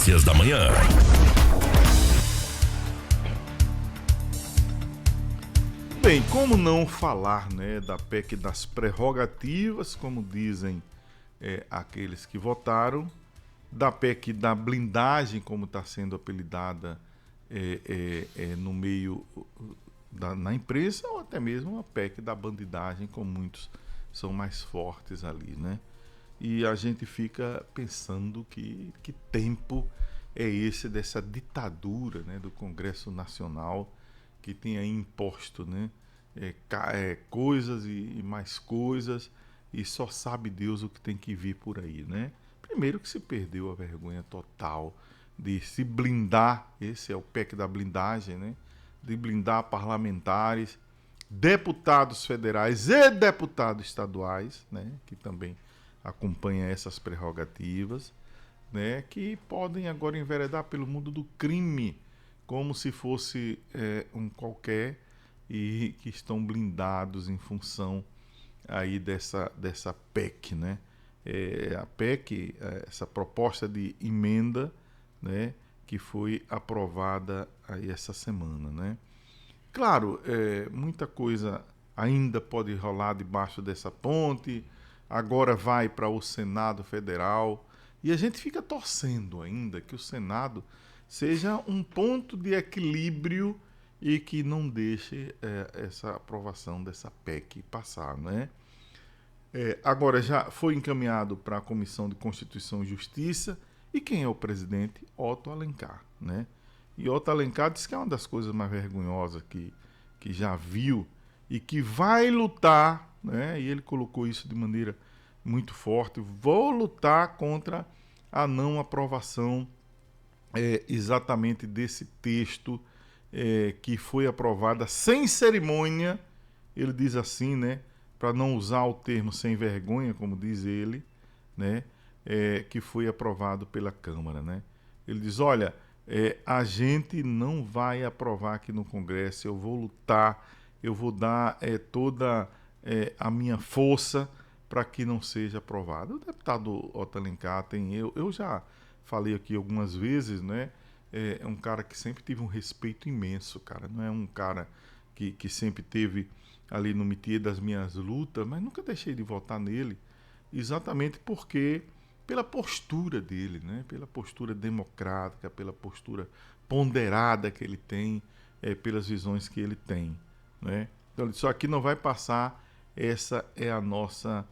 Notícias da Manhã. Bem, como não falar, né, da PEC das prerrogativas, como dizem aqueles que votaram, da PEC da blindagem, como está sendo apelidada no meio na imprensa, ou até mesmo a PEC da bandidagem, como muitos são mais fortes ali, né? E a gente fica pensando que tempo é esse dessa ditadura, né, do Congresso Nacional, que tem aí imposto, né, coisas e mais coisas, e só sabe Deus o que tem que vir por aí, né? Primeiro que se perdeu a vergonha total de se blindar, esse é o PEC da blindagem, né? De blindar parlamentares, deputados federais e deputados estaduais, né, que também acompanha essas prerrogativas, né, que podem agora enveredar pelo mundo do crime como se fosse um qualquer, e que estão blindados em função aí dessa PEC, né? A PEC, essa proposta de emenda, né, que foi aprovada aí essa semana, né? Claro, muita coisa ainda pode rolar debaixo dessa ponte, agora vai para o Senado Federal, e a gente fica torcendo ainda que o Senado seja um ponto de equilíbrio e que não deixe essa aprovação dessa PEC passar, né? Agora já foi encaminhado para a Comissão de Constituição e Justiça, e quem é o presidente? Otto Alencar, né? E Otto Alencar diz que é uma das coisas mais vergonhosas que já viu e que vai lutar, né? E ele colocou isso de maneira muito forte: vou lutar contra a não aprovação exatamente desse texto que foi aprovada sem cerimônia. Ele diz assim, né? Para não usar o termo sem vergonha, como diz ele, né? Que foi aprovado pela Câmara, né? Ele diz: olha, a gente não vai aprovar aqui no Congresso, eu vou lutar, eu vou dar toda a minha força para que não seja aprovado. O deputado Otto Alencar eu já falei aqui algumas vezes, né? É um cara que sempre tive um respeito imenso, cara. Não é um cara que sempre teve ali no métier das minhas lutas, mas nunca deixei de votar nele, exatamente porque pela postura dele, né? Pela postura democrática, pela postura ponderada que ele tem, pelas visões que ele tem, né? Então, isso aqui não vai passar, essa é a nossa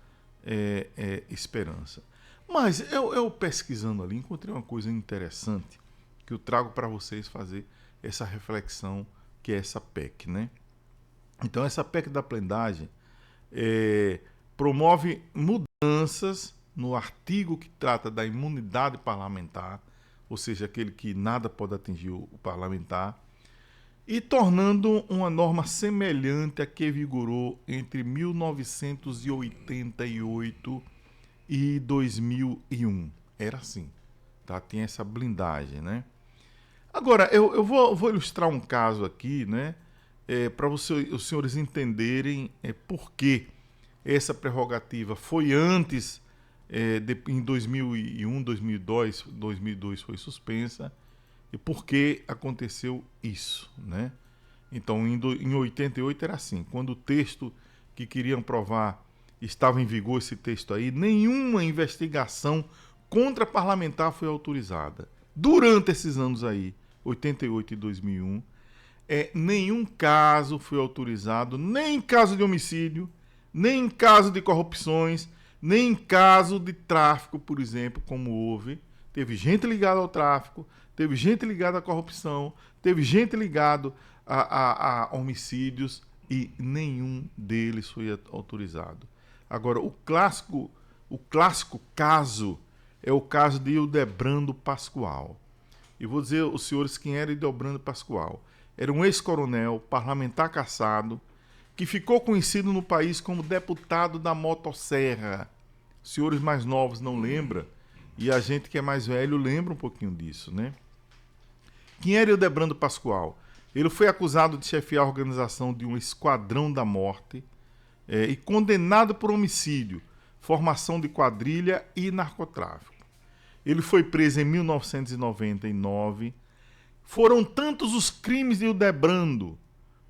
esperança. Mas eu pesquisando ali, encontrei uma coisa interessante que eu trago para vocês fazer essa reflexão, que é essa PEC, né? Então, essa PEC da blindagem promove mudanças no artigo que trata da imunidade parlamentar, ou seja, aquele que nada pode atingir o parlamentar, e tornando uma norma semelhante à que vigorou entre 1988 e 2001. Era assim, tá? Tinha essa blindagem, né? Agora, eu vou ilustrar um caso aqui, né? Para os senhores entenderem por que essa prerrogativa foi antes, em 2001, 2002 foi suspensa, e por que aconteceu isso, né? Então, em 88 era assim: quando o texto que queriam aprovar estava em vigor, esse texto aí, nenhuma investigação contra parlamentar foi autorizada. Durante esses anos aí, 88 e 2001, nenhum caso foi autorizado, nem em caso de homicídio, nem em caso de corrupções, nem em caso de tráfico, por exemplo, como houve. Teve gente ligada ao tráfico, teve gente ligada à corrupção, teve gente ligada a homicídios, e nenhum deles foi autorizado. Agora, o clássico caso é o caso de Ildebrando Pascoal. E vou dizer aos senhores quem era Ildebrando Pascoal. Era um ex-coronel, parlamentar cassado, que ficou conhecido no país como deputado da motosserra. Os senhores mais novos não lembram, e a gente que é mais velho lembra um pouquinho disso, né? Quem era Ildebrando Pascoal? Ele foi acusado de chefiar a organização de um esquadrão da morte e condenado por homicídio, formação de quadrilha e narcotráfico. Ele foi preso em 1999. Foram tantos os crimes de Hildebrando,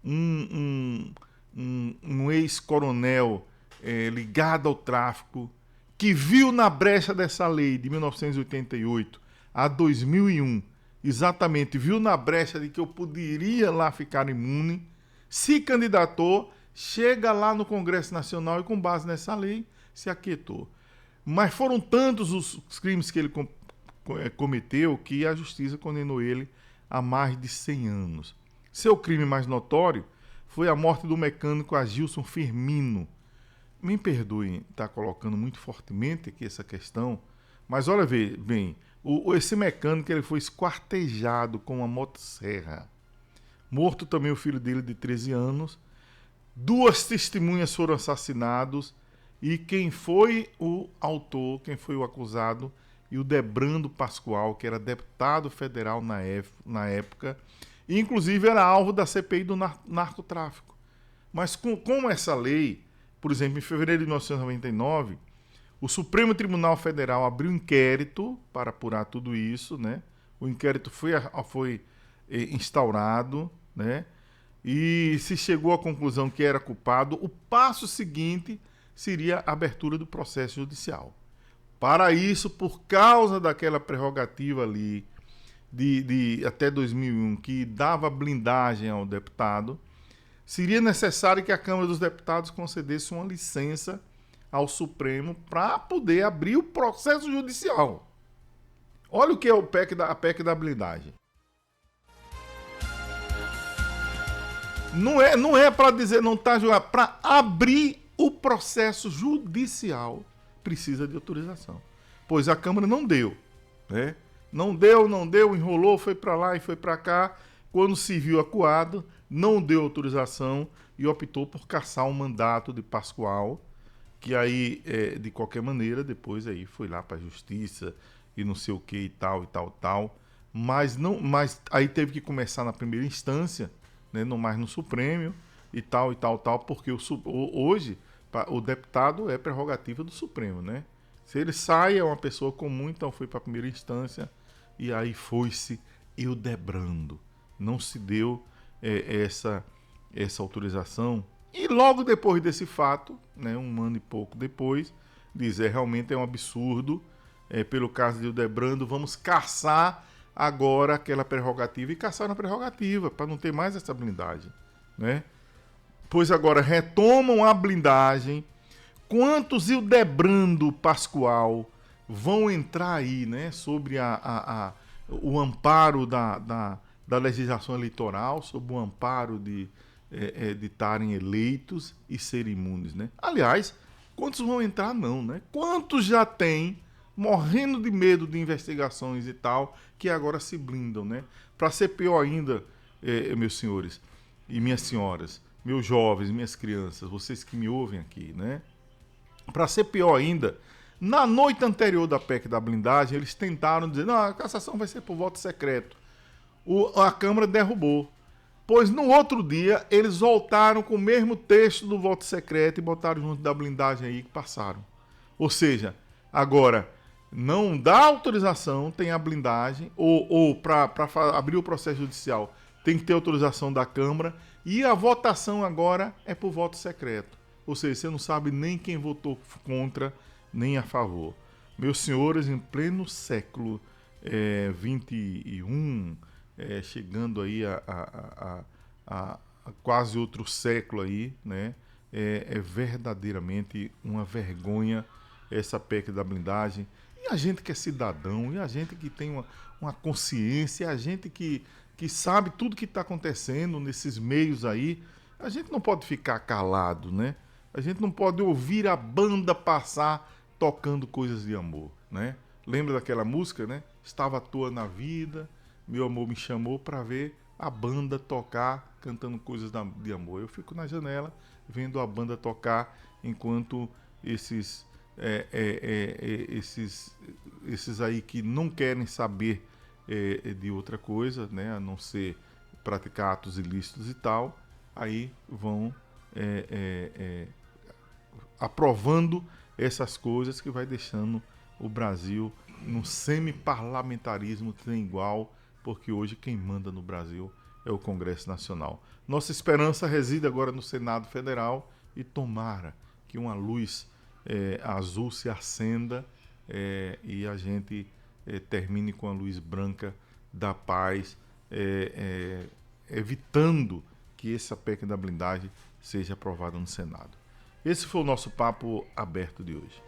um ex-coronel ligado ao tráfico, que viu na brecha dessa lei de 1988 a 2001, exatamente, viu na brecha de que eu poderia lá ficar imune, se candidatou, chega lá no Congresso Nacional e, com base nessa lei, se aquietou. Mas foram tantos os crimes que ele cometeu que a justiça condenou ele a mais de 100 anos. Seu crime mais notório foi a morte do mecânico Agilson Firmino. Me perdoem estar colocando muito fortemente aqui essa questão, mas olha bem, esse mecânico ele foi esquartejado com uma motosserra. Morto também o filho dele de 13 anos. 2 testemunhas foram assassinados e quem foi o autor, quem foi o acusado, Hildebrando Pascoal, que era deputado federal na época, e inclusive era alvo da CPI do narcotráfico. Mas com essa lei, por exemplo, em fevereiro de 1999, o Supremo Tribunal Federal abriu um inquérito para apurar tudo isso, né? O inquérito foi instaurado, né? E se chegou à conclusão que era culpado, o passo seguinte seria a abertura do processo judicial. Para isso, por causa daquela prerrogativa ali de até 2001, que dava blindagem ao deputado, seria necessário que a Câmara dos Deputados concedesse uma licença ao Supremo para poder abrir o processo judicial. Olha o que é a PEC da blindagem. Não é para dizer não está julgado, para abrir o processo judicial precisa de autorização. Pois a Câmara não deu, né? Não deu, enrolou, foi para lá e foi para cá. Quando se viu acuado, não deu autorização e optou por cassar o mandato de Pascoal, que aí, de qualquer maneira, depois aí foi lá para a Justiça e não sei o que e tal. Mas aí teve que começar na primeira instância, né, não mais no Supremo e tal, porque hoje o deputado é prerrogativa do Supremo, né? Se ele sai, é uma pessoa comum, então foi para a primeira instância e aí foi-se Hildebrando. Não se deu essa autorização. E logo depois desse fato, né, 1 ano e pouco depois, diz, realmente é um absurdo, pelo caso de Hildebrando, vamos caçar agora aquela prerrogativa e caçar na prerrogativa, para não ter mais essa blindagem, né? Pois agora retomam a blindagem. Quantos Hildebrando Pascoal vão entrar aí, né, sobre o amparo da legislação eleitoral, sob o amparo de estarem eleitos e serem imunes, né? Aliás, quantos vão entrar não, né? Quantos já tem, morrendo de medo de investigações e tal, que agora se blindam, né? Para ser pior ainda, meus senhores e minhas senhoras, meus jovens, minhas crianças, vocês que me ouvem aqui, né? Para ser pior ainda, na noite anterior da PEC da blindagem, eles tentaram dizer, não, a cassação vai ser por voto secreto. A Câmara derrubou. Pois no outro dia, eles voltaram com o mesmo texto do voto secreto e botaram junto da blindagem aí que passaram. Ou seja, agora, não dá autorização, tem a blindagem, ou para abrir o processo judicial, tem que ter autorização da Câmara, e a votação agora é por voto secreto. Ou seja, você não sabe nem quem votou contra, nem a favor. Meus senhores, em pleno século XXI, chegando aí a quase outro século aí, né? É verdadeiramente uma vergonha essa PEC da blindagem. E a gente que é cidadão, e a gente que tem uma consciência, a gente que sabe tudo que está acontecendo nesses meios aí, a gente não pode ficar calado, né? A gente não pode ouvir a banda passar tocando coisas de amor, né? Lembra daquela música, né? Estava à toa na vida, meu amor me chamou para ver a banda tocar, cantando coisas de amor. Eu fico na janela vendo a banda tocar enquanto esses aí que não querem saber de outra coisa, né, a não ser praticar atos ilícitos e tal, aí vão aprovando essas coisas que vai deixando o Brasil num semi-parlamentarismo sem igual, porque hoje quem manda no Brasil é o Congresso Nacional. Nossa esperança reside agora no Senado Federal e tomara que uma luz azul se acenda e a gente termine com a luz branca da paz, evitando que essa PEC da blindagem seja aprovada no Senado. Esse foi o nosso papo aberto de hoje.